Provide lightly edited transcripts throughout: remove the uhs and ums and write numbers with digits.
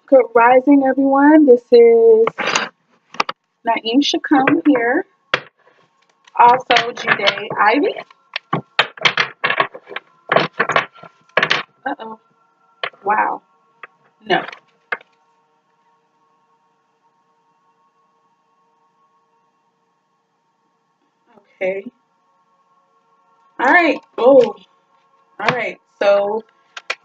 Good rising, everyone. This is Naeem Shacone here. Also, Jude Ivy. Uh-oh. Wow. No. Okay. All right. Oh, all right. So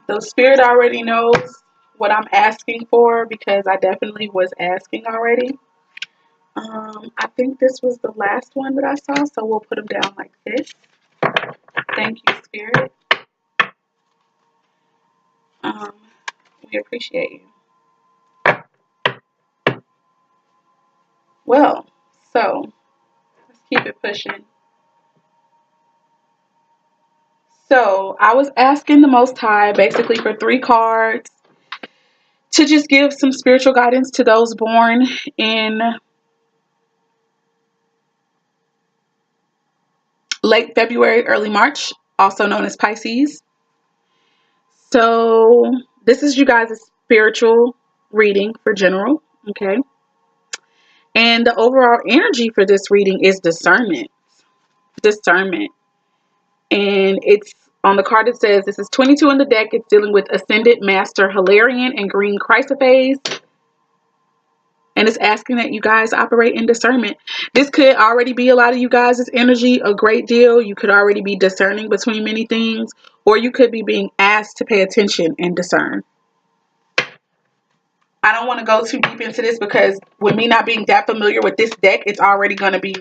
the spirit already knows what I'm asking for because I definitely was asking already. I think this was the last one that I saw, so we'll put them down like this. Thank you, spirit. Um, we appreciate you. Well, so let's keep it pushing. So I was asking the Most High basically for 3 cards to just give some spiritual guidance to those born in late February, early March, also known as Pisces. So this is you guys' spiritual reading for general, okay? And the overall energy for this reading is discernment. Discernment. And it's on the card it says, this is 22 in the deck. It's dealing with Ascended Master Hilarion and Green Chrysoprase. And it's asking that you guys operate in discernment. This could already be a lot of you guys' energy, a great deal. You could already be discerning between many things, or you could be being asked to pay attention and discern. I don't want to go too deep into this because with me not being that familiar with this deck, it's already going to be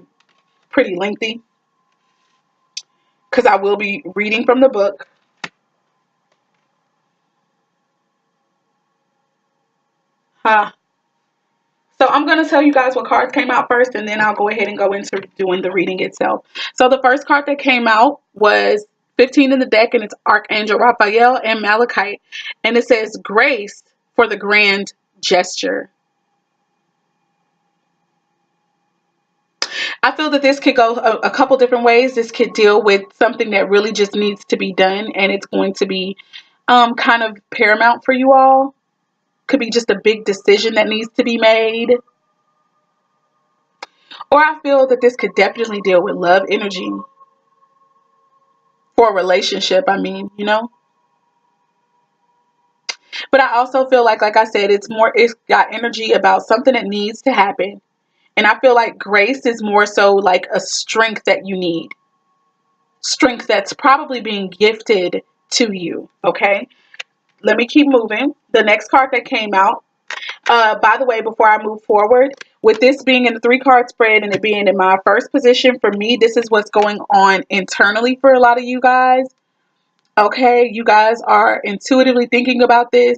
pretty lengthy because I will be reading from the book. So I'm going to tell you guys what cards came out first, and then I'll go ahead and go into doing the reading itself. So the first card that came out was 15 in the deck, and it's Archangel Raphael and Malachite. And it says, grace for the grand gesture. I feel that this could go a couple different ways. This could deal with something that really just needs to be done, and it's going to be kind of paramount for you all. Could be just a big decision that needs to be made. Or I feel that this could definitely deal with love energy. For a relationship, I mean, you know. But I also feel like I said, it's got energy about something that needs to happen. And I feel like grace is more so like a strength that you need. Strength that's probably being gifted to you. Okay. Let me keep moving. The next card that came out. By the way, before I move forward, with this being in the 3-card spread and it being in my first position, for me, this is what's going on internally for a lot of you guys. Okay, you guys are intuitively thinking about this.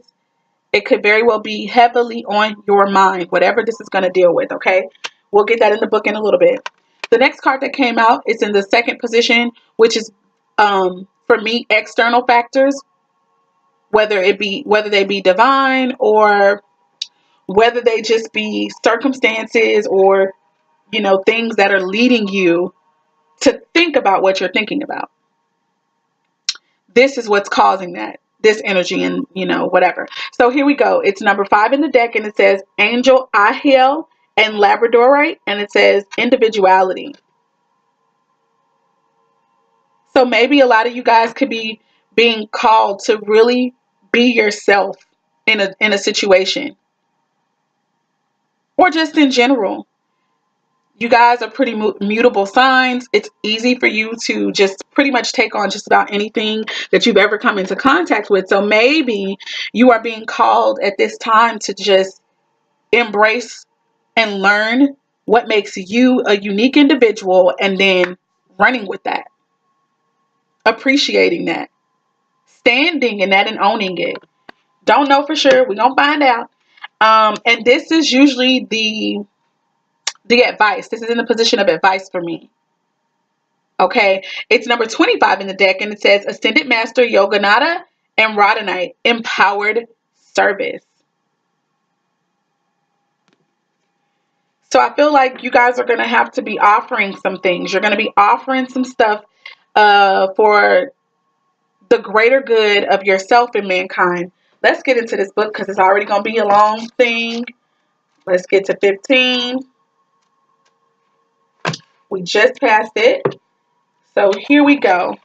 It could very well be heavily on your mind, whatever this is going to deal with, okay? We'll get that in the book in a little bit. The next card that came out is in the second position, which is, for me, external factors, whether they be divine or whether they just be circumstances or, you know, things that are leading you to think about what you're thinking about. This is what's causing this energy and, you know, whatever. So here we go. It's number 5 in the deck, and it says Angel Ahiel and Labradorite, and it says individuality. So maybe a lot of you guys could be being called to really be yourself in a situation, or just in general. You guys are pretty mutable signs. It's easy for you to just pretty much take on just about anything that you've ever come into contact with. So maybe you are being called at this time to just embrace and learn what makes you a unique individual, and then running with that, appreciating that, standing in that and owning it. Don't know for sure. We're going to find out. And this is usually the advice. This is in the position of advice for me. Okay, it's number 25 in the deck, and it says Ascended Master Yogananda and Rodonite, Empowered Service. So I feel like you guys are going to have to be offering some things. You're going to be offering some stuff for the greater good of yourself and mankind. let's get into this book because it's already going to be a long thing. Let's get to 15. We just passed it. So here we go.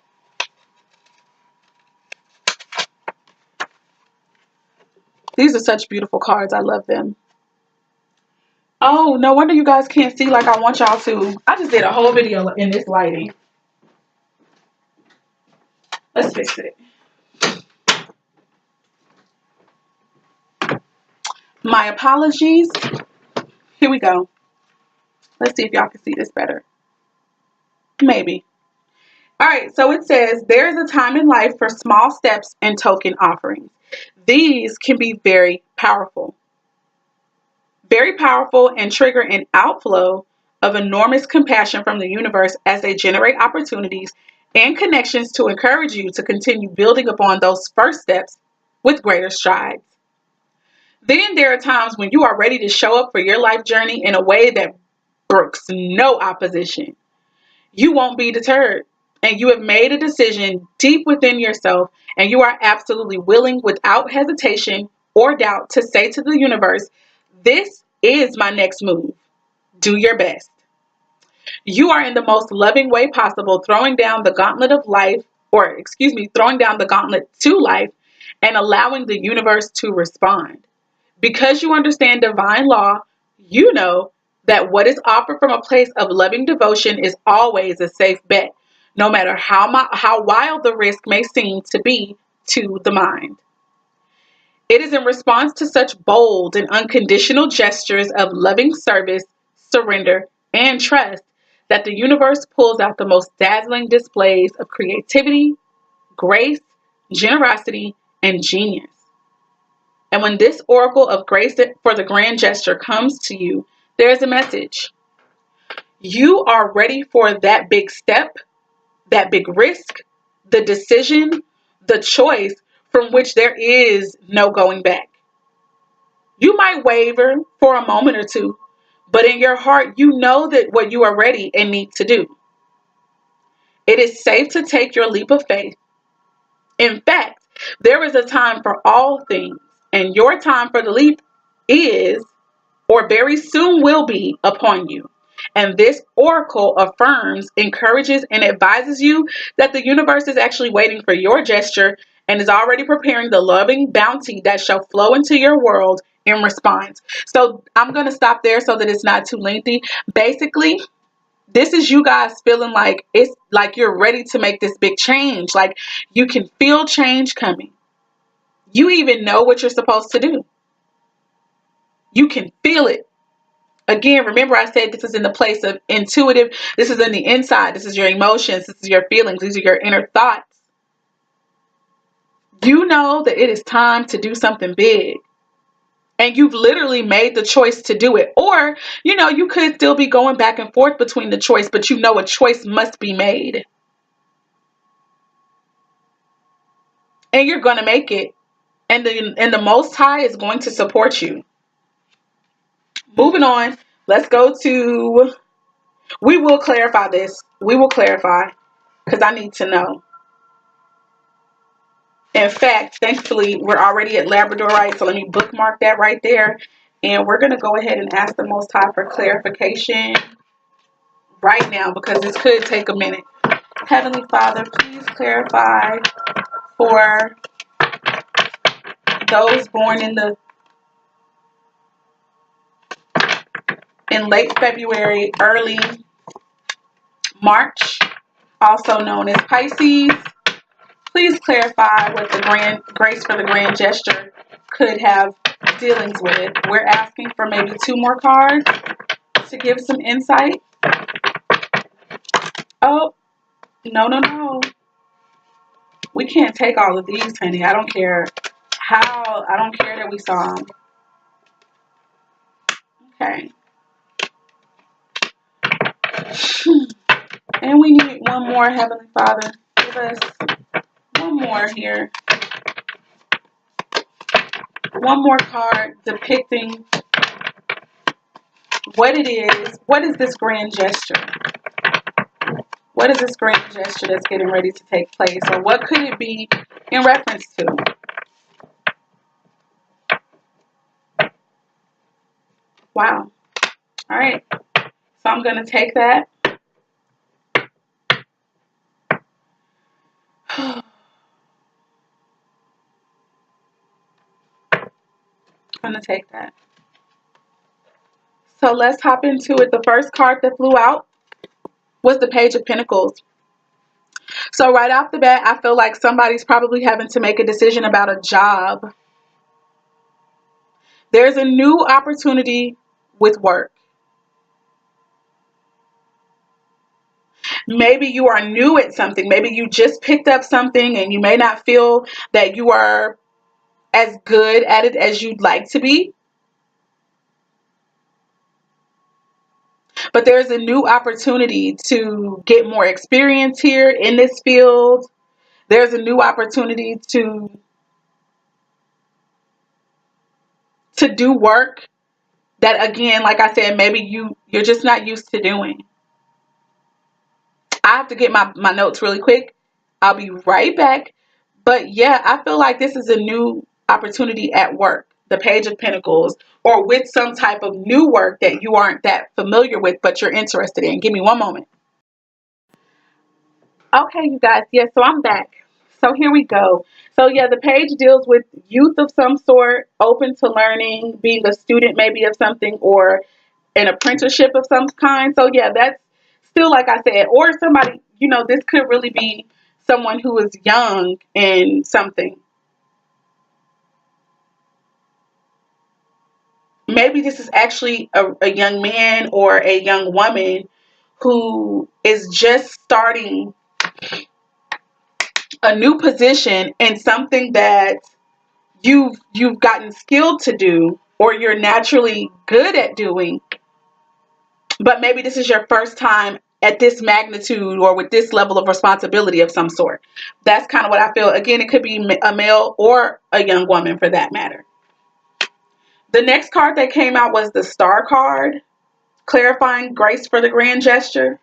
These are such beautiful cards. I love them. Oh, no wonder you guys can't see like I want y'all to. I just did a whole video in this lighting. Let's fix it. My apologies. Here we go. Let's see if y'all can see this better. Maybe. All right, so it says, there is a time in life for small steps and token offerings. These can be very powerful. Very powerful and trigger an outflow of enormous compassion from the universe as they generate opportunities and connections to encourage you to continue building upon those first steps with greater strides. Then there are times when you are ready to show up for your life journey in a way that brooks no opposition. You won't be deterred, and you have made a decision deep within yourself, and you are absolutely willing without hesitation or doubt to say to the universe, this is my next move. Do your best. You are in the most loving way possible, throwing down the gauntlet of life, throwing down the gauntlet to life and allowing the universe to respond. Because you understand divine law, you know that what is offered from a place of loving devotion is always a safe bet, no matter how wild the risk may seem to be to the mind. It is in response to such bold and unconditional gestures of loving service, surrender, and trust that the universe pulls out the most dazzling displays of creativity, grace, generosity, and genius. And when this oracle of grace for the grand gesture comes to you, there is a message. You are ready for that big step, that big risk, the decision, the choice from which there is no going back. You might waver for a moment or two, but in your heart, you know that what you are ready and need to do. It is safe to take your leap of faith. In fact, there is a time for all things, and your time for the leap is, or very soon will be, upon you. And this oracle affirms, encourages, and advises you that the universe is actually waiting for your gesture and is already preparing the loving bounty that shall flow into your world in response. So I'm going to stop there so that it's not too lengthy. Basically, this is you guys feeling like it's like you're ready to make this big change. Like you can feel change coming. You even know what you're supposed to do. You can feel it. Again, remember I said this is in the place of intuitive. This is in the inside. This is your emotions. This is your feelings. These are your inner thoughts. You know that it is time to do something big. And you've literally made the choice to do it. Or, you could still be going back and forth between the choice, but you know a choice must be made. And you're going to make it. And the Most High is going to support you. Moving on. Let's go to... We will clarify this. We will clarify. Because I need to know. In fact, thankfully, we're already at Labradorite. So let me bookmark that right there. And we're going to go ahead and ask the Most High for clarification right now. Because this could take a minute. Heavenly Father, please clarify for those born in late February, early March, also known as Pisces. Please clarify what the grand grace for the grand gesture could have dealings with. We're asking for maybe 2 more cards to give some insight. Oh, no. We can't take all of these, honey. I don't care how. I don't care that we saw them. Okay. And we need one more, Heavenly Father. Give us one more here. One more card depicting what it is. What is this grand gesture? What is this grand gesture that's getting ready to take place? Or what could it be in reference to? Wow. All right. So I'm going to take that. I'm going to take that. So let's hop into it. The first card that flew out was the Page of Pentacles. So right off the bat, I feel like somebody's probably having to make a decision about a job. There's a new opportunity with work. Maybe you are new at something. Maybe you just picked up something and you may not feel that you are as good at it as you'd like to be. But there's a new opportunity to get more experience here in this field. There's a new opportunity to do work that, again, like I said, maybe you're just not used to doing. I have to get my notes really quick. I'll be right back. But yeah, I feel like this is a new opportunity at work. The Page of Pentacles, or with some type of new work that you aren't that familiar with, but you're interested in. Give me one moment. Okay, you guys. Yeah, so I'm back. So here we go. So yeah, the page deals with youth of some sort, open to learning, being a student maybe of something, or an apprenticeship of some kind. So yeah, that's still, like I said, or somebody, this could really be someone who is young in something. Maybe this is actually a young man or a young woman who is just starting a new position in something that you've gotten skilled to do, or you're naturally good at doing, but maybe this is your first time at this magnitude or with this level of responsibility of some sort. That's kind of what I feel. Again, it could be a male or a young woman for that matter. The next card that came out was the Star card, clarifying grace for the grand gesture.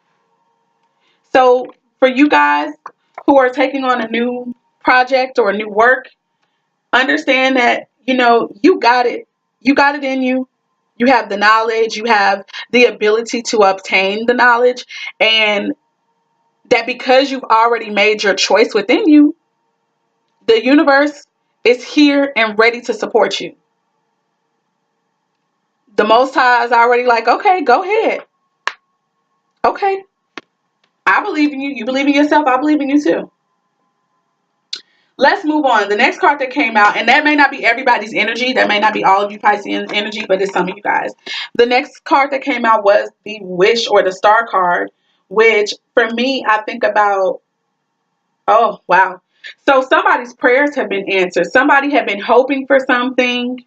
So for you guys who are taking on a new project or a new work, understand that, you got it. You got it in you. You have the knowledge. You have the ability to obtain the knowledge. And that because you've already made your choice within you, the universe is here and ready to support you. The Most High is already like, okay, go ahead. Okay. I believe in you. You believe in yourself. I believe in you too. Let's move on. The next card that came out, and that may not be everybody's energy. That may not be all of you Piscean energy, but it's some of you guys. The next card that came out was the Wish, or the Star card, which for me, I think about, oh, wow. So somebody's prayers have been answered. Somebody had been hoping for something.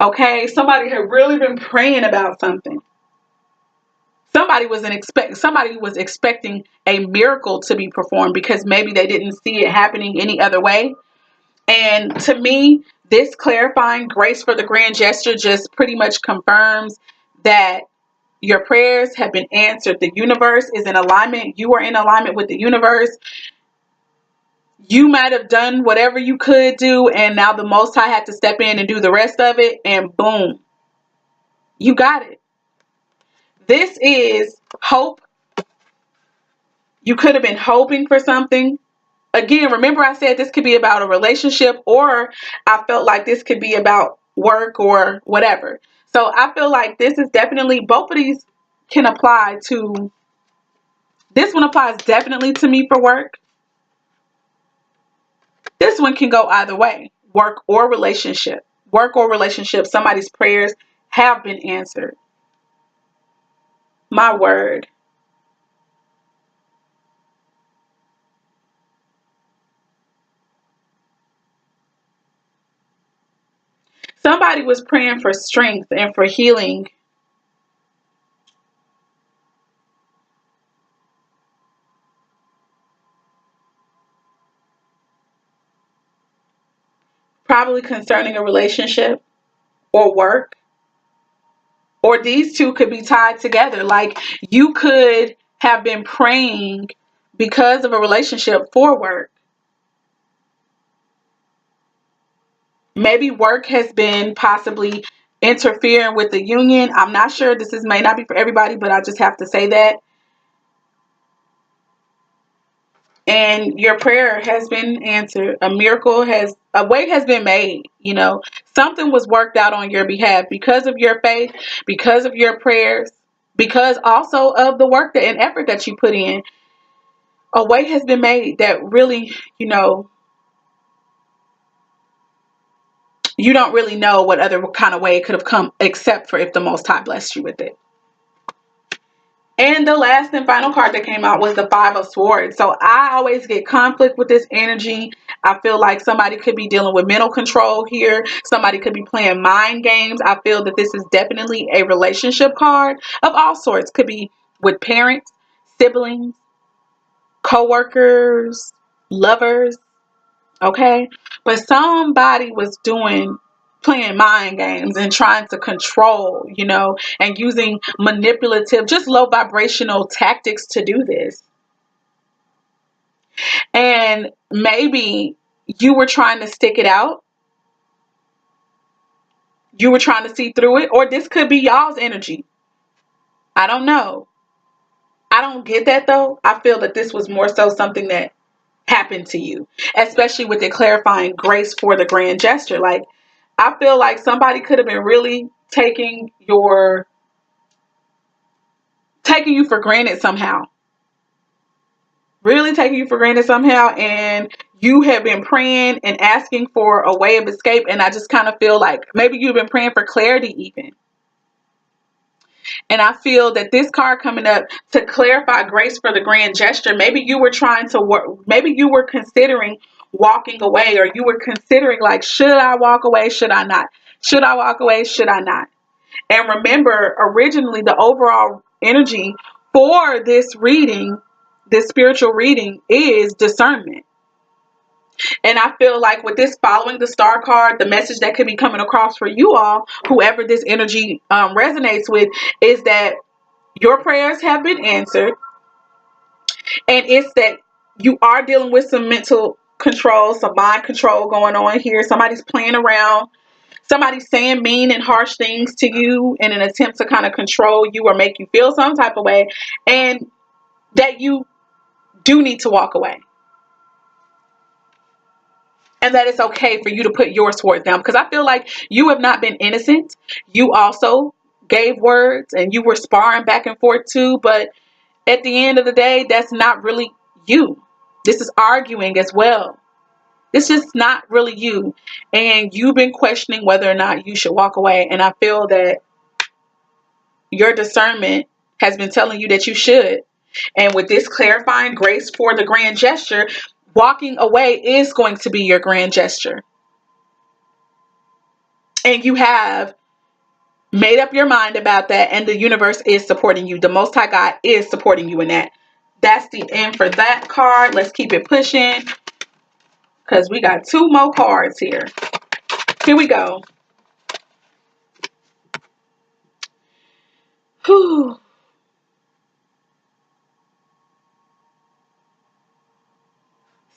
Okay. Somebody had really been praying about something. Somebody was expecting a miracle to be performed because maybe they didn't see it happening any other way. And to me, this clarifying grace for the grand gesture just pretty much confirms that your prayers have been answered. The universe is in alignment. You are in alignment with the universe. You might have done whatever you could do, and now the Most High had to step in and do the rest of it, and boom, you got it. This is hope. You could have been hoping for something. Again, remember I said this could be about a relationship, or I felt like this could be about work or whatever. So I feel like this is definitely, both of these can apply to, this one applies definitely to me for work. This one can go either way, work or relationship. Work or relationship, somebody's prayers have been answered. My word. Somebody was praying for strength and for healing. Probably concerning a relationship or work. Or these two could be tied together. Like, you could have been praying because of a relationship for work. Maybe work has been possibly interfering with the union. I'm not sure. This may not be for everybody, but I just have to say that. And your prayer has been answered. A way has been made. Something was worked out on your behalf because of your faith, because of your prayers, because also of the work and effort that you put in. A way has been made that really, you don't really know what other kind of way it could have come, except for if the Most High blessed you with it. And the last and final card that came out was the Five of Swords. So I always get conflict with this energy. I feel like somebody could be dealing with mental control here. Somebody could be playing mind games. I feel that this is definitely a relationship card of all sorts. Could be with parents, siblings, co-workers, lovers. Okay? But somebody was playing mind games and trying to control, and using manipulative, just low vibrational tactics to do this. And maybe you were trying to stick it out. You were trying to see through it, or this could be y'all's energy. I don't know. I don't get that though. I feel that this was more so something that happened to you, especially with the clarifying grace for the grand gesture. Like, I feel like somebody could have been really taking you for granted somehow. Really taking you for granted somehow, and you have been praying and asking for a way of escape. And I just kind of feel like maybe you've been praying for clarity even. And I feel that this card coming up to clarify grace for the grand gesture, maybe you were trying to work, maybe you were considering walking away, or you were considering like, should I walk away? Should I not? Should I walk away? Should I not? And remember, originally the overall energy for this reading, this spiritual reading, is discernment. And I feel like with this following the star card, the message that could be coming across for you all, whoever this energy resonates with, is that your prayers have been answered. And it's that you are dealing with some mental control, some mind control going on here. Somebody's playing around. Somebody's saying mean and harsh things to you in an attempt to kind of control you or make you feel some type of way. And that you do need to walk away. And that it's okay for you to put your sword down. Because I feel like you have not been innocent. You also gave words and you were sparring back and forth too. But at the end of the day, that's not really you. This is arguing as well. This is not really you. And you've been questioning whether or not you should walk away. And I feel that your discernment has been telling you that you should. And with this clarifying grace for the grand gesture, walking away is going to be your grand gesture. And you have made up your mind about that, and the universe is supporting you. The Most High God is supporting you in that. That's the end for that card. Let's keep it pushing, because we got two more cards here. Here we go. Whew.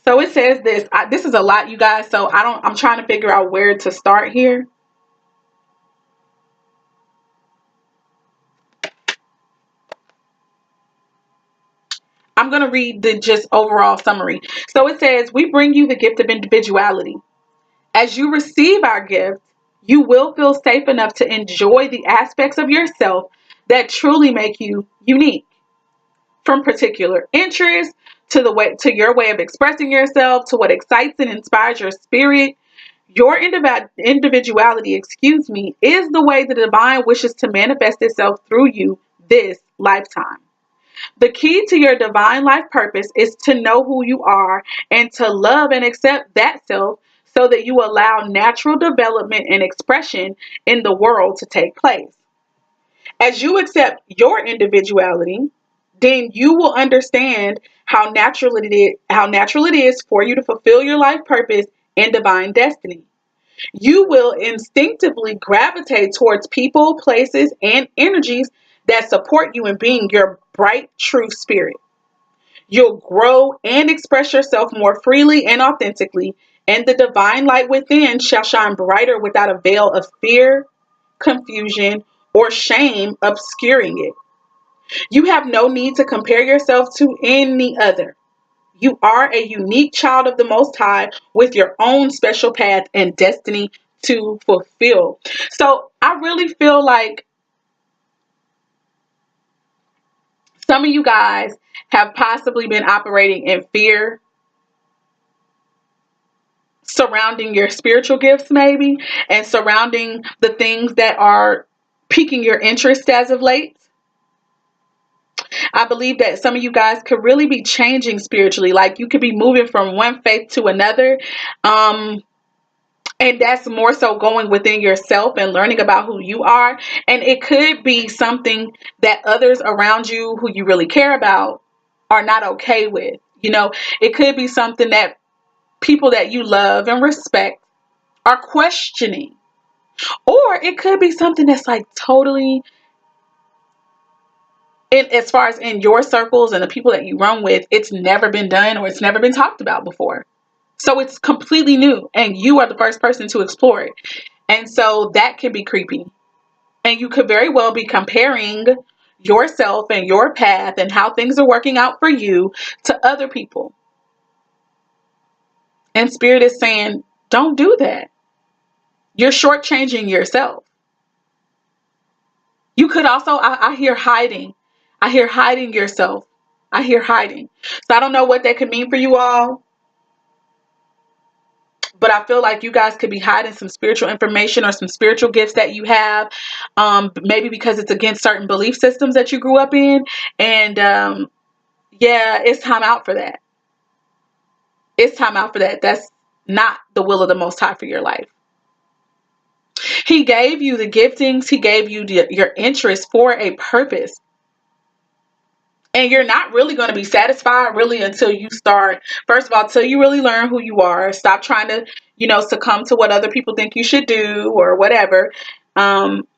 So it says this. This is a lot, you guys. So I'm trying to figure out where to start here. I'm going to read the just overall summary. So it says, we bring you the gift of individuality. As you receive our gift, you will feel safe enough to enjoy the aspects of yourself that truly make you unique. From particular interests to your way of expressing yourself, to what excites and inspires your spirit, your individuality, is the way the divine wishes to manifest itself through you this lifetime. The key to your divine life purpose is to know who you are and to love and accept that self, so that you allow natural development and expression in the world to take place. As you accept your individuality, then you will understand how natural it is for you to fulfill your life purpose and divine destiny. You will instinctively gravitate towards people, places, and energies that support you in being your bright, true spirit. You'll grow and express yourself more freely and authentically, and the divine light within shall shine brighter without a veil of fear, confusion, or shame obscuring it. You have no need to compare yourself to any other. You are a unique child of the Most High with your own special path and destiny to fulfill. So I really feel like some of you guys have possibly been operating in fear surrounding your spiritual gifts, maybe, and surrounding the things that are piquing your interest as of late. I believe that some of you guys could really be changing spiritually. Like you could be moving from one faith to another. And that's more so going within yourself and learning about who you are. And it could be something that others around you who you really care about are not okay with. You know, it could be something that people that you love and respect are questioning. Or it could be something that's like totally, in as far as in your circles and the people that you run with, it's never been done or it's never been talked about before. So it's completely new and you are the first person to explore it. And so that can be creepy. And you could very well be comparing yourself and your path and how things are working out for you to other people. And Spirit is saying, don't do that. You're shortchanging yourself. You could also, I hear hiding. I hear hiding yourself. I hear hiding. So I don't know what that could mean for you all. But I feel like you guys could be hiding some spiritual information or some spiritual gifts that you have. Maybe because it's against certain belief systems that you grew up in. And yeah, it's time out for that. It's time out for that. That's not the will of the Most High for your life. He gave you the giftings. He gave you your interests for a purpose. And you're not really going to be satisfied really until you start, first of all, until you really learn who you are. Stop trying to, succumb to what other people think you should do or whatever. And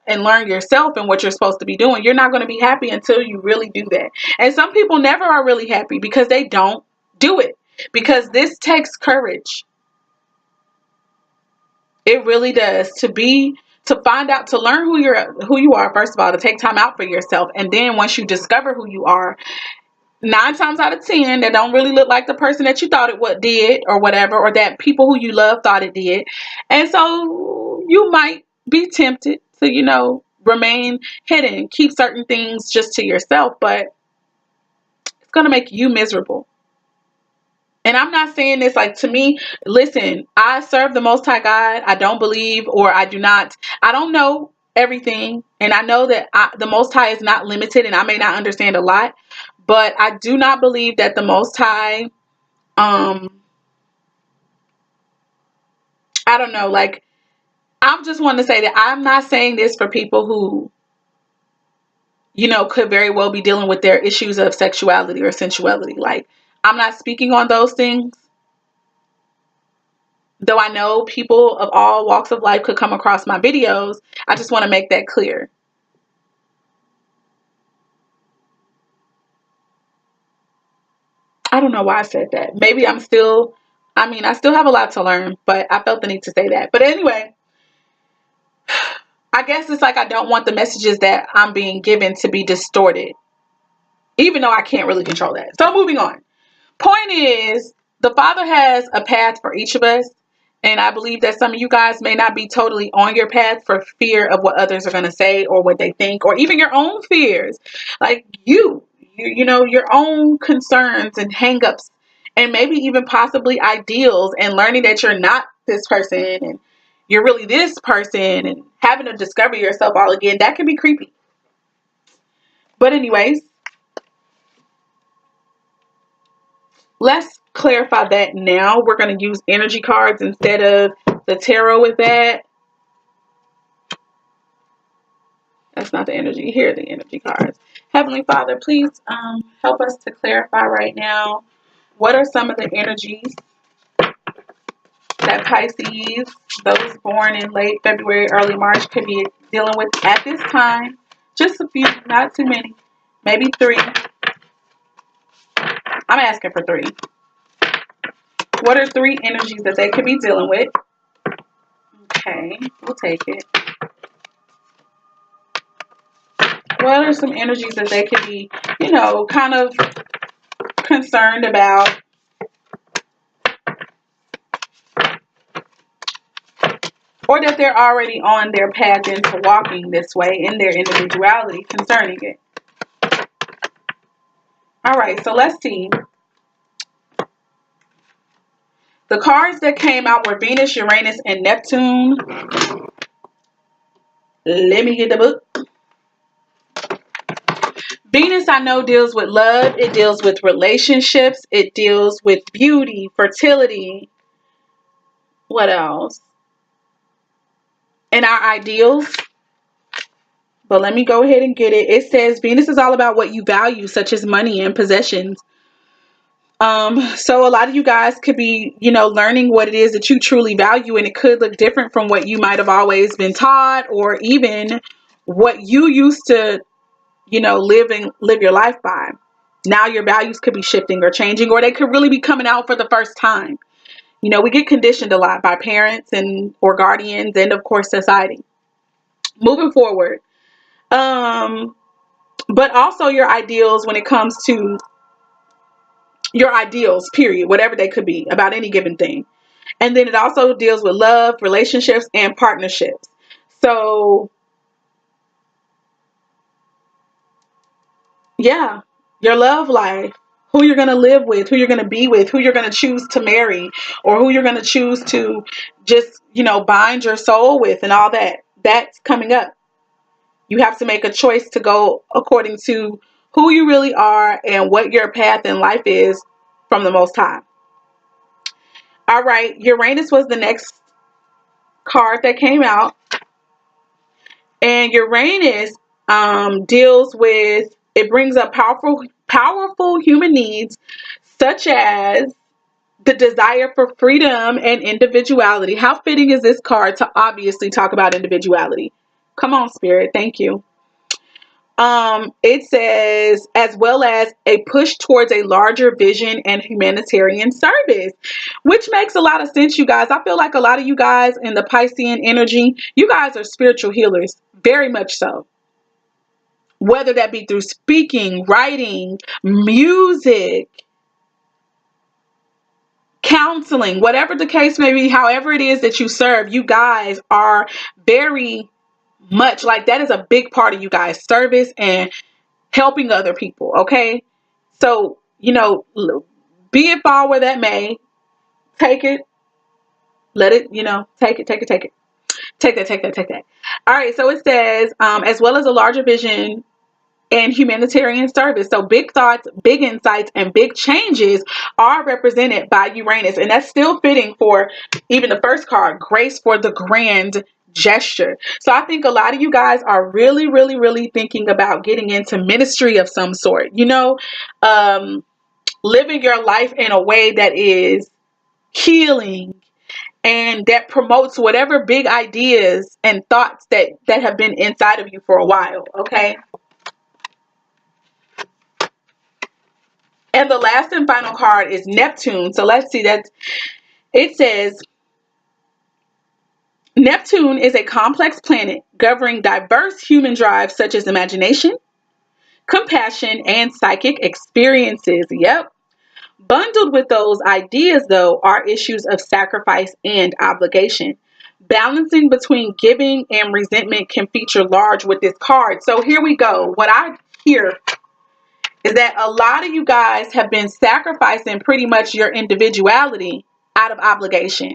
learn yourself and what you're supposed to be doing. You're not going to be happy until you really do that. And some people never are really happy because they don't do it. Because this takes courage. It really does. To find out, to learn who you are, first of all, to take time out for yourself. And then once you discover who you are, 9 times out of 10, that don't really look like the person that you thought it did or whatever, or that people who you love thought it did. And so you might be tempted to, remain hidden, keep certain things just to yourself, but it's going to make you miserable. And I'm not saying this like to me, listen, I serve the Most High God. I don't believe, or I don't know everything. And I know that the Most High is not limited and I may not understand a lot, but I do not believe that the Most High, I don't know, like, I just want to say that I'm not saying this for people who, could very well be dealing with their issues of sexuality or sensuality. Like, I'm not speaking on those things. Though I know people of all walks of life could come across my videos, I just want to make that clear. I don't know why I said that. Maybe I still have a lot to learn, but I felt the need to say that. But anyway, I guess it's like I don't want the messages that I'm being given to be distorted, even though I can't really control that. So moving on. Point is, the Father has a path for each of us. And I believe that some of you guys may not be totally on your path for fear of what others are going to say or what they think, or even your own fears. Like your own concerns and hangups, and maybe even possibly ideals, and learning that you're not this person and you're really this person, and having to discover yourself all again. That can be creepy. But anyways, let's clarify that now. We're going to use energy cards instead of the tarot with that. That's not the energy. Here are the energy cards. Heavenly Father, please help us to clarify right now. What are some of the energies that Pisces, those born in late February, early March, could be dealing with at this time? Just a few, not too many. Maybe 3. I'm asking for 3. What are 3 energies that they could be dealing with? Okay, we'll take it. What are some energies that they could be, you know, kind of concerned about? Or that they're already on their path into walking this way in their individuality concerning it. All right, so let's see. The cards that came out were Venus, Uranus, and Neptune. Let me get the book. Venus, I know, deals with love. It deals with relationships. It deals with beauty, fertility. What else? And our ideals. But let me go ahead and get it. It says Venus is all about what you value, such as money and possessions. So a lot of you guys could be, you know, learning what it is that you truly value, and it could look different from what you might have always been taught, or even what you used to, you know, live your life by. Now your values could be shifting or changing, or they could really be coming out for the first time. You know, we get conditioned a lot by parents and or guardians, and of course society. Moving forward, but also your ideals when it comes to your ideals, period, whatever they could be about any given thing. And then it also deals with love, relationships, and partnerships. So yeah, your love life, who you're going to live with, who you're going to be with, who you're going to choose to marry, or who you're going to choose to just, you know, bind your soul with, and all that. That's coming up. You have to make a choice to go according to who you really are and what your path in life is from the Most High. All right, Uranus was the next card that came out. And Uranus deals with, it brings up powerful human needs, such as the desire for freedom and individuality. How fitting is this card to obviously talk about individuality? Come on, Spirit. Thank you. It says, as well as a push towards a larger vision and humanitarian service, which makes a lot of sense, you guys. I feel like a lot of you guys in the Piscean energy, you guys are spiritual healers, very much so. Whether that be through speaking, writing, music, counseling, whatever the case may be, however it is that you serve, you guys are very much like, that is a big part of you guys' service and helping other people. Okay, so, you know, be it fall where that may, take it, let it, you know, take it, take that. All right, so it says as well as a larger vision and humanitarian service. So big thoughts, big insights, and big changes are represented by Uranus, and that's still fitting for even the first card, grace for the grand gesture. So I think a lot of you guys are really thinking about getting into ministry of some sort, you know, living your life in a way that is healing and that promotes whatever big ideas and thoughts that have been inside of you for a while. Okay, and the last and final card is Neptune. So let's see that. It says Neptune is a complex planet governing diverse human drives such as imagination, compassion, and psychic experiences. Yep. Bundled with those ideas, though, are issues of sacrifice and obligation. Balancing between giving and resentment can feature large with this card. So here we go. What I hear is that a lot of you guys have been sacrificing pretty much your individuality out of obligation.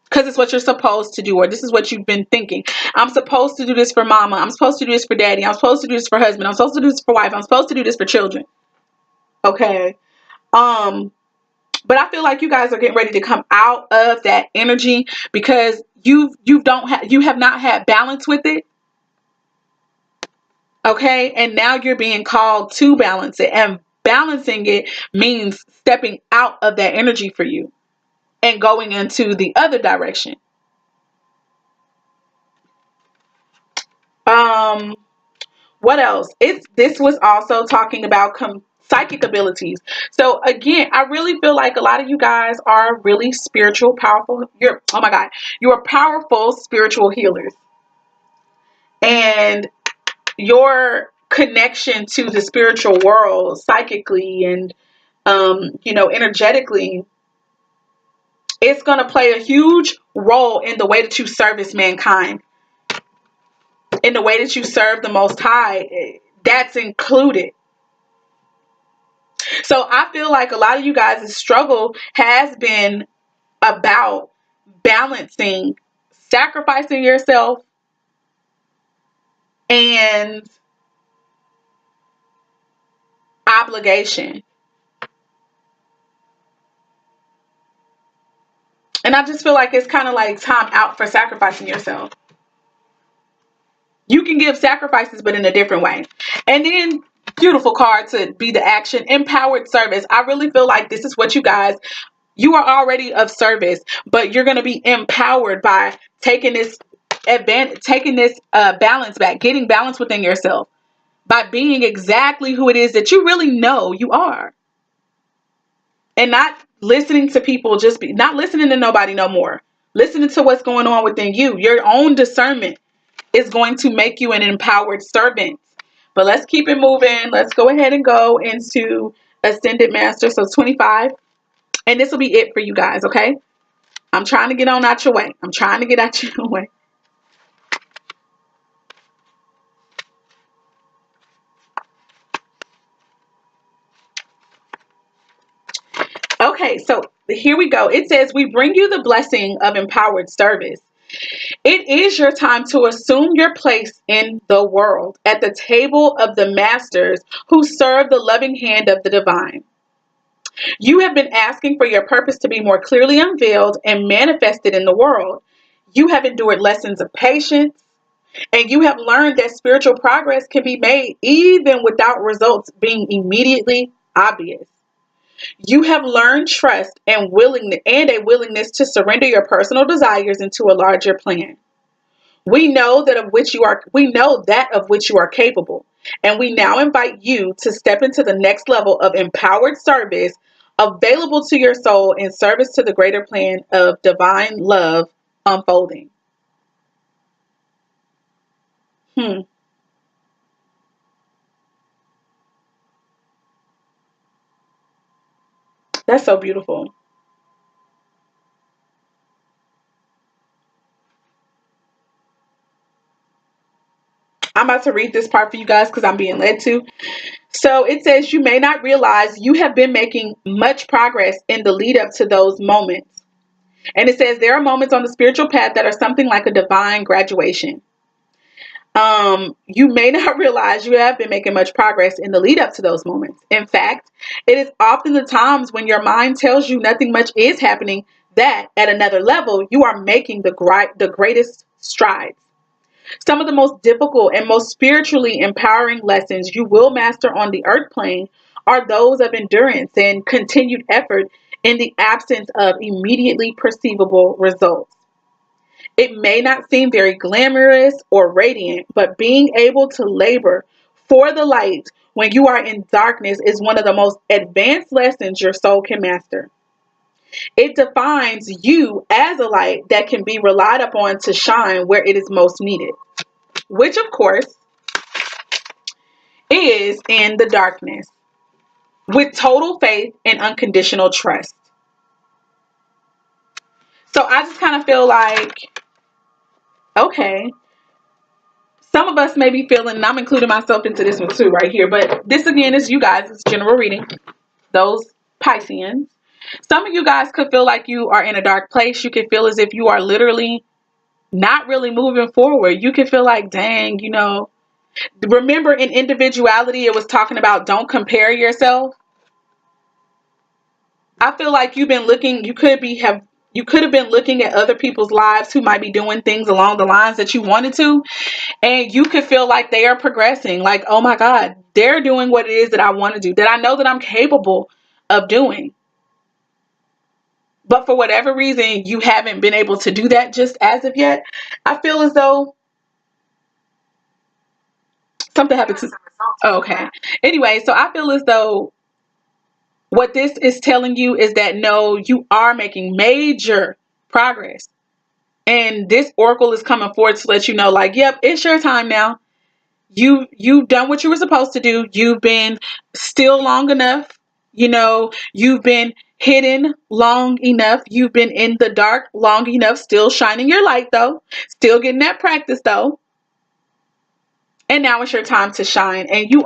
Because it's what you're supposed to do, or this is what you've been thinking. I'm supposed to do this for mama. I'm supposed to do this for daddy. I'm supposed to do this for husband. I'm supposed to do this for wife. I'm supposed to do this for children. Okay. But I feel like you guys are getting ready to come out of that energy because you have not had balance with it. Okay, and now you're being called to balance it, and balancing it means stepping out of that energy for you and going into the other direction. What else? This was also talking about psychic abilities. So again, I really feel like a lot of you guys are really spiritual, powerful. You are powerful spiritual healers. And your connection to the spiritual world psychically and energetically, it's going to play a huge role in the way that you service mankind, in the way that you serve the Most High. That's included. So I feel like a lot of you guys' struggle has been about balancing sacrificing yourself and obligation. And I just feel like it's kind of like time out for sacrificing yourself. You can give sacrifices, but in a different way. And then, beautiful card to be the action, empowered service. I really feel like this is what you are already of service, but you're going to be empowered by taking this balance back, getting balance within yourself by being exactly who it is that you really know you are. And not listening to people, not listening to nobody no more. Listening to what's going on within you. Your own discernment is going to make you an empowered servant. But let's keep it moving. Let's go ahead and go into Ascended Master. So 25. And this will be it for you guys, okay? I'm trying to get on out your way. I'm trying to get out your way. Okay, so here we go. It says, we bring you the blessing of empowered service. It is your time to assume your place in the world at the table of the masters who serve the loving hand of the divine. You have been asking for your purpose to be more clearly unveiled and manifested in the world. You have endured lessons of patience, and you have learned that spiritual progress can be made even without results being immediately obvious. You have learned trust and a willingness to surrender your personal desires into a larger plan. We know that of which you are capable, and we now invite you to step into the next level of empowered service available to your soul in service to the greater plan of divine love unfolding. That's so beautiful. I'm about to read this part for you guys because I'm being led to. So it says, you may not realize you have been making much progress in the lead up to those moments. And it says, there are moments on the spiritual path that are something like a divine graduation. You may not realize you have been making much progress in the lead up to those moments. In fact, it is often the times when your mind tells you nothing much is happening that at another level, you are making the greatest strides. Some of the most difficult and most spiritually empowering lessons you will master on the earth plane are those of endurance and continued effort in the absence of immediately perceivable results. It may not seem very glamorous or radiant, but being able to labor for the light when you are in darkness is one of the most advanced lessons your soul can master. It defines you as a light that can be relied upon to shine where it is most needed, which of course is in the darkness, with total faith and unconditional trust. So I just kind of feel like, okay, some of us may be feeling, and I'm including myself into this one too right here, but this again is you guys, it's general reading, those Pisceans. Some of you guys could feel like you are in a dark place. You could feel as if you are literally not really moving forward. You could feel like, dang, remember in individuality, it was talking about don't compare yourself. I feel like you've been looking, you could have been looking at other people's lives who might be doing things along the lines that you wanted to, and you could feel like they are progressing, like, oh my God, they're doing what it is that I want to do, that I know that I'm capable of doing. But for whatever reason, you haven't been able to do that just as of yet. I feel as though something happened to, oh, okay. Anyway, so I feel as though what this is telling you is that no, you are making major progress. And this oracle is coming forward to let you know, like, yep, it's your time now. You've done what you were supposed to do. You've been still long enough. You've been hidden long enough. You've been in the dark long enough, still shining your light though, still getting that practice though. And now it's your time to shine. And you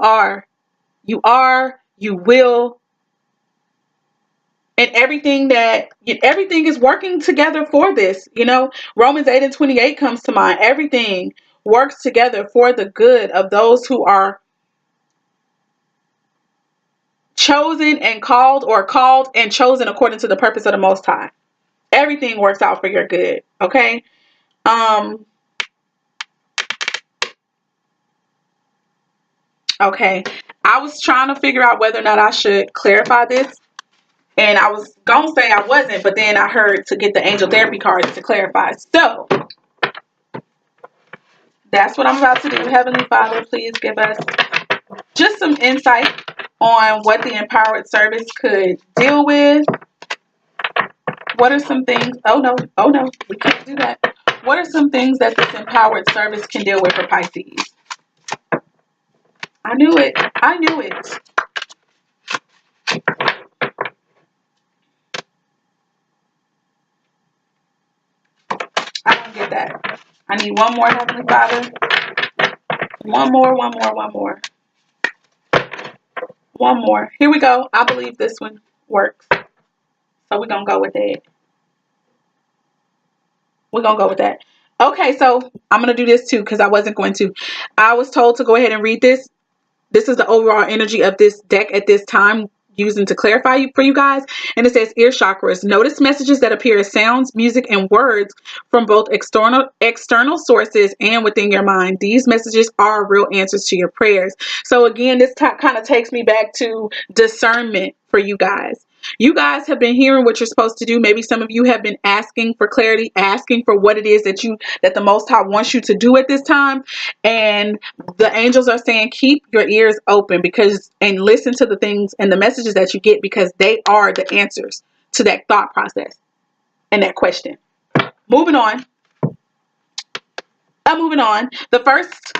will, and everything is working together for this. Romans 8:28 comes to mind. Everything works together for the good of those who are chosen and called, or called and chosen according to the purpose of the Most High. Everything works out for your good. Okay. Okay. I was trying to figure out whether or not I should clarify this. And I was going to say I wasn't, but then I heard to get the angel therapy cards to clarify. So that's what I'm about to do. Heavenly Father, please give us just some insight on what the empowered service could deal with. What are some things? Oh no, we can't do that. What are some things that this empowered service can deal with for Pisces? I knew it. I don't get that. I need one more, Heavenly Father. One more. Here we go. I believe this one works. So we're going to go with it. We're going to go with that. Okay, so I'm going to do this too because I wasn't going to. I was told to go ahead and read this. This is the overall energy of this deck at this time, using to clarify for you guys. And it says, ear chakras. Notice messages that appear as sounds, music, and words from both external sources and within your mind. These messages are real answers to your prayers. So again, this kind of takes me back to discernment for you guys. You guys have been hearing what you're supposed to do. Maybe some of you have been asking for clarity, asking for what it is that the Most High wants you to do at this time. And the angels are saying, keep your ears open and listen to the things and the messages that you get, because they are the answers to that thought process and that question. Moving on. The first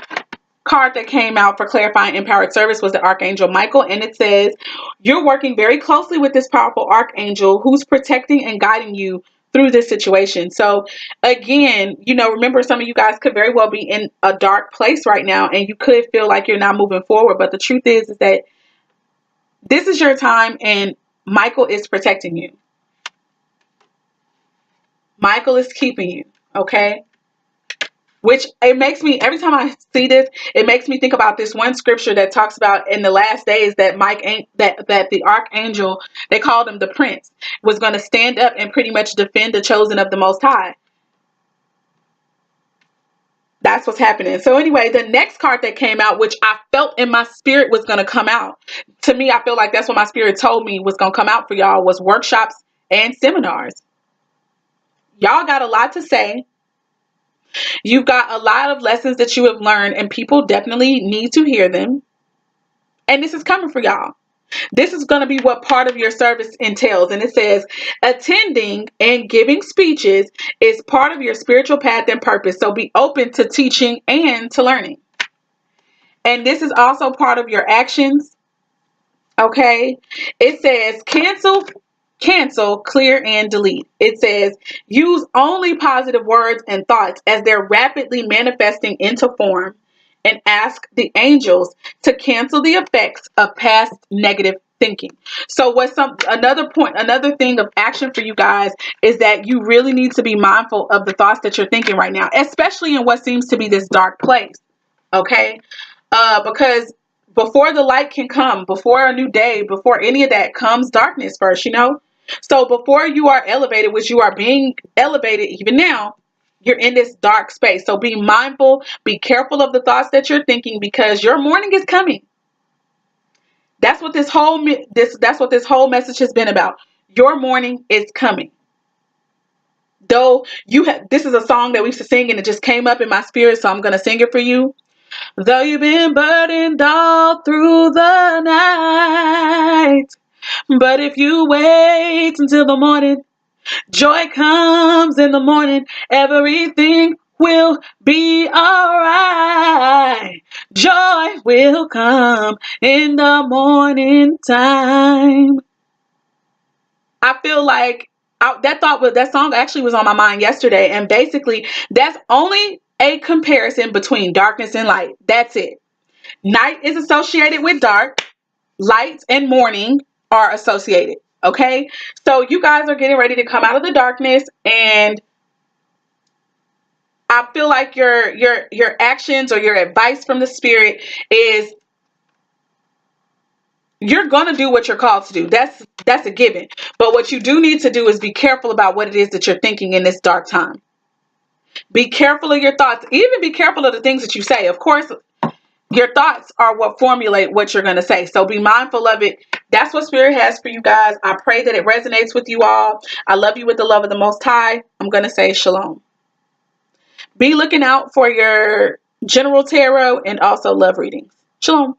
card that came out for clarifying empowered service was the Archangel Michael, and it says, you're working very closely with this powerful archangel who's protecting and guiding you through this situation. So again, remember, some of you guys could very well be in a dark place right now, and you could feel like you're not moving forward. But the truth is that this is your time, and Michael is protecting you. Michael is keeping you. Okay. Which it makes me, every time I see this, it makes me think about this one scripture that talks about in the last days that that the archangel, they called him the prince, was going to stand up and pretty much defend the chosen of the Most High. That's what's happening. So anyway, the next card that came out, which I felt in my spirit was going to come out. To me, I feel like that's what my spirit told me was going to come out for y'all, was workshops and seminars. Y'all got a lot to say. You've got a lot of lessons that you have learned, and people definitely need to hear them. And this is coming for y'all. This is going to be what part of your service entails. And it says, attending and giving speeches is part of your spiritual path and purpose. So be open to teaching and to learning. And this is also part of your actions. Okay. It says cancel, clear, and delete. It says use only positive words and thoughts as they're rapidly manifesting into form, and ask the angels to cancel the effects of past negative thinking. So another thing of action for you guys is that you really need to be mindful of the thoughts that you're thinking right now, especially in what seems to be this dark place. Okay. Because before the light can come, before a new day, before any of that, comes darkness first, So before you are elevated, which you are being elevated even now, you're in this dark space. So be mindful, be careful of the thoughts that you're thinking, because your morning is coming. That's what this whole message has been about. Your morning is coming. Though this is a song that we used to sing, and it just came up in my spirit, so I'm going to sing it for you. Though you've been burdened all through the night, but if you wait until the morning, joy comes in the morning. Everything will be alright. Joy will come in the morning time. I feel like that song actually was on my mind yesterday, and basically that's only a comparison between darkness and light. That's it. Night is associated with dark, light and morning are associated. Okay, so you guys are getting ready to come out of the darkness, and I feel like your actions or your advice from the spirit is you're going to do what you're called to do. That's a given. But what you do need to do is be careful about what it is that you're thinking in this dark time. Be careful of your thoughts. Even be careful of the things that you say. Of course, your thoughts are what formulate what you're going to say. So be mindful of it. That's what Spirit has for you guys. I pray that it resonates with you all. I love you with the love of the Most High. I'm going to say shalom. Be looking out for your general tarot and also love readings. Shalom.